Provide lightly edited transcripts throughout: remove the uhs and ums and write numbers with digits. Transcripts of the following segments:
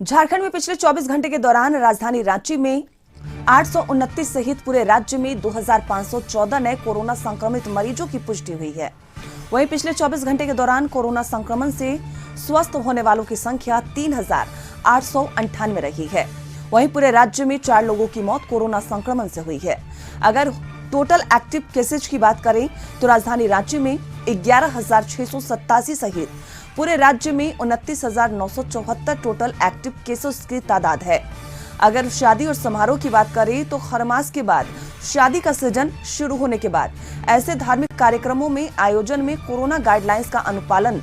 झारखंड में पिछले 24 घंटे के दौरान राजधानी रांची में 829 सहित पूरे राज्य में 2514 नए कोरोना संक्रमित मरीजों की पुष्टि हुई है। वहीं पिछले 24 घंटे के दौरान कोरोना संक्रमण से स्वस्थ होने वालों की संख्या 3898 रही है। वहीं पूरे राज्य में 4 लोगों की मौत कोरोना संक्रमण से हुई है। अगर टोटल एक्टिव केसेज की बात करें तो राजधानी रांची में 11,687 सहित पूरे राज्य में 29,974 टोटल एक्टिव केसेस की तादाद है। अगर शादी और समारोह की बात करें तो खरमास के बाद शादी का सीजन शुरू होने के बाद ऐसे धार्मिक कार्यक्रमों में आयोजन में कोरोना गाइडलाइंस का अनुपालन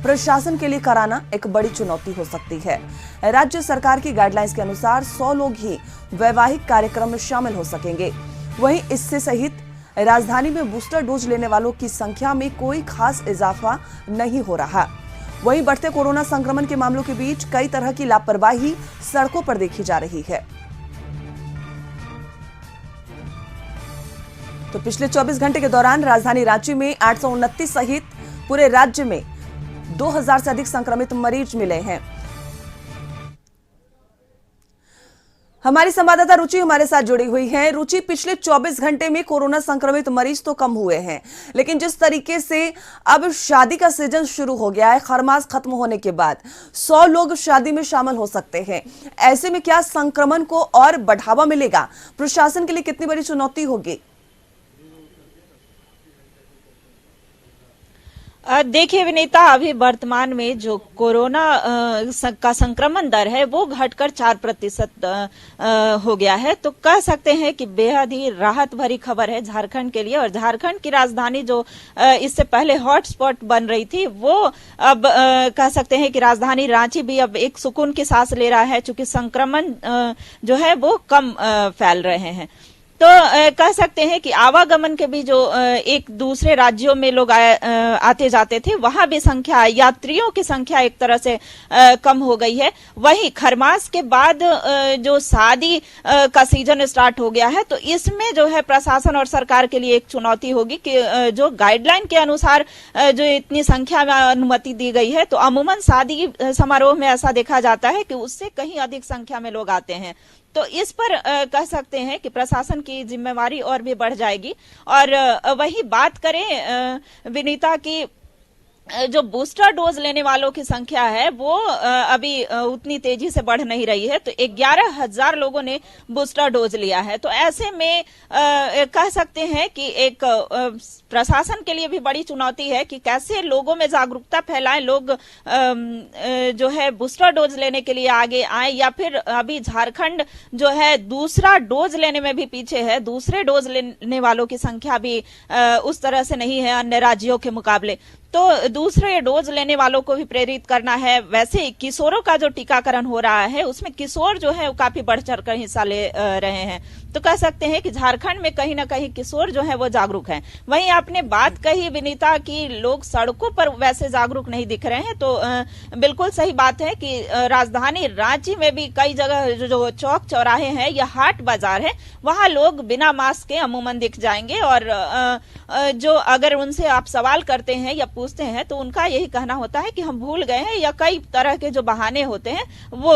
प्रशासन के लिए कराना एक बड़ी चुनौती हो सकती है। राज्य सरकार की गाइडलाइंस के अनुसार 100 लोग ही वैवाहिक कार्यक्रम में शामिल हो सकेंगे। वहीं इससे सहित राजधानी में बूस्टर डोज लेने वालों की संख्या में कोई खास इजाफा नहीं हो रहा। वहीं बढ़ते कोरोना संक्रमण के मामलों के बीच कई तरह की लापरवाही सड़कों पर देखी जा रही है। तो पिछले 24 घंटे के दौरान राजधानी रांची में 829 सहित पूरे राज्य में 2000 से अधिक संक्रमित मरीज मिले हैं। हमारी संवाददाता रुचि हमारे साथ जुड़ी हुई है। रुचि, पिछले 24 घंटे में कोरोना संक्रमित मरीज तो कम हुए हैं, लेकिन जिस तरीके से अब शादी का सीजन शुरू हो गया है, खरमास खत्म होने के बाद 100 लोग शादी में शामिल हो सकते हैं। ऐसे में क्या संक्रमण को और बढ़ावा मिलेगा? प्रशासन के लिए कितनी बड़ी चुनौती होगी? देखिए विनीता, अभी वर्तमान में जो कोरोना का संक्रमण दर है वो घटकर 4% हो गया है। तो कह सकते हैं कि बेहद ही राहत भरी खबर है झारखंड के लिए। और झारखंड की राजधानी जो इससे पहले हॉटस्पॉट बन रही थी वो अब कह सकते हैं कि राजधानी रांची भी अब एक सुकून की सांस ले रहा है, चूंकि संक्रमण जो है वो कम फैल रहे हैं। तो कह सकते हैं कि आवागमन के भी जो एक दूसरे राज्यों में लोग आते जाते थे, वहां भी संख्या, यात्रियों की संख्या एक तरह से कम हो गई है। वहीं खरमास के बाद जो शादी का सीजन स्टार्ट हो गया है, तो इसमें जो है प्रशासन और सरकार के लिए एक चुनौती होगी कि जो गाइडलाइन के अनुसार जो इतनी संख्या में अनुमति दी गई है, तो अमूमन शादी समारोह में ऐसा देखा जाता है कि उससे कहीं अधिक संख्या में लोग आते हैं। तो इस पर कह सकते हैं कि प्रशासन की जिम्मेवारी और भी बढ़ जाएगी। और वही बात करें विनीता की, जो बूस्टर डोज लेने वालों की संख्या है वो अभी उतनी तेजी से बढ़ नहीं रही है। तो 11,000 लोगों ने बूस्टर डोज लिया है। तो ऐसे में कह सकते हैं कि एक प्रशासन के लिए भी बड़ी चुनौती है कि कैसे लोगों में जागरूकता फैलाएं, लोग जो है बूस्टर डोज लेने के लिए आगे आए, या फिर अभी झारखंड जो है दूसरा डोज लेने में भी पीछे है। दूसरे डोज लेने वालों की संख्या भी उस तरह से नहीं है अन्य राज्यों के मुकाबले। तो दूसरे डोज लेने वालों को भी प्रेरित करना है। वैसे किशोरों का जो टीकाकरण हो रहा है उसमें किशोर जो है वो काफी बढ़ चढ़ कर हिस्सा ले रहे हैं। तो कह सकते हैं कि झारखंड में कहीं ना कहीं किशोर जो है वो जागरूक हैं। वहीं आपने बात कही विनीता कि लोग सड़कों पर वैसे जागरूक नहीं दिख रहे हैं, तो बिल्कुल सही बात है कि राजधानी रांची में भी कई जगह जो चौक चौराहे हैं या हाट बाजार है, वहां लोग बिना मास्क के अमूमन दिख जाएंगे। और जो अगर उनसे आप सवाल करते हैं या पूछते हैं तो उनका यही कहना होता है कि हम भूल गए हैं, या कई तरह के जो बहाने होते हैं वो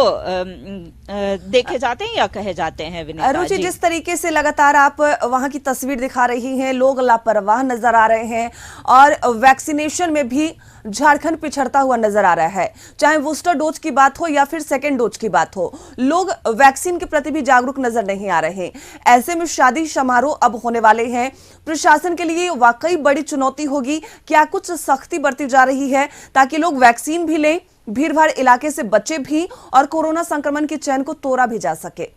देखे जाते हैं या कहे जाते हैं। विनीता जी, जिस तरीके से लगातार आप वहां की तस्वीर दिखा रही हैं, लोग लापरवाह नजर आ रहे हैं और वैक्सीनेशन में भी झारखंड पिछड़ता हुआ नजर आ रहा है। चाहे बूस्टर डोज की बात हो या फिर सेकेंड डोज की बात हो, लोग वैक्सीन के प्रति भी जागरूक नजर नहीं आ रहे। ऐसे में शादी समारोह अब होने वाले हैं। प्रशासन के लिए वाकई बड़ी चुनौती होगी। क्या कुछ सख्ती बरती जा रही है ताकि लोग वैक्सीन भी लें, भीड़ भाड़ इलाके से बचे भी और कोरोना संक्रमण की चैन को तोड़ा भी जा सके?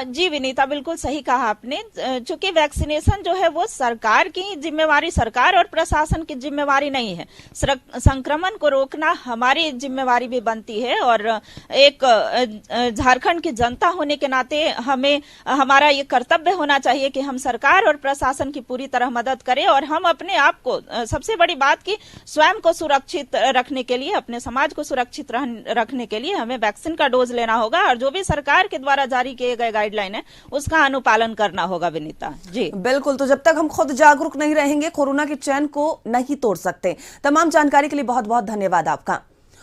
जी विनीता, बिल्कुल सही कहा आपने। चूंकि वैक्सीनेशन जो है वो सरकार की जिम्मेवारी, सरकार और प्रशासन की जिम्मेवारी नहीं है। संक्रमण को रोकना हमारी जिम्मेवारी भी बनती है। और एक झारखंड की जनता होने के नाते हमें हमारा ये कर्तव्य होना चाहिए कि हम सरकार और प्रशासन की पूरी तरह मदद करें। और हम अपने आप को, सबसे बड़ी बात की स्वयं को सुरक्षित रखने के लिए, अपने समाज को सुरक्षित रखने के लिए हमें वैक्सीन का डोज लेना होगा। और जो भी सरकार के द्वारा जारी किए गए गाइडलाइन है उसका अनुपालन करना होगा विनीता जी। बिल्कुल, तो जब तक हम खुद जागरूक नहीं रहेंगे कोरोना के चैन को नहीं तोड़ सकते। तमाम जानकारी के लिए बहुत बहुत धन्यवाद आपका।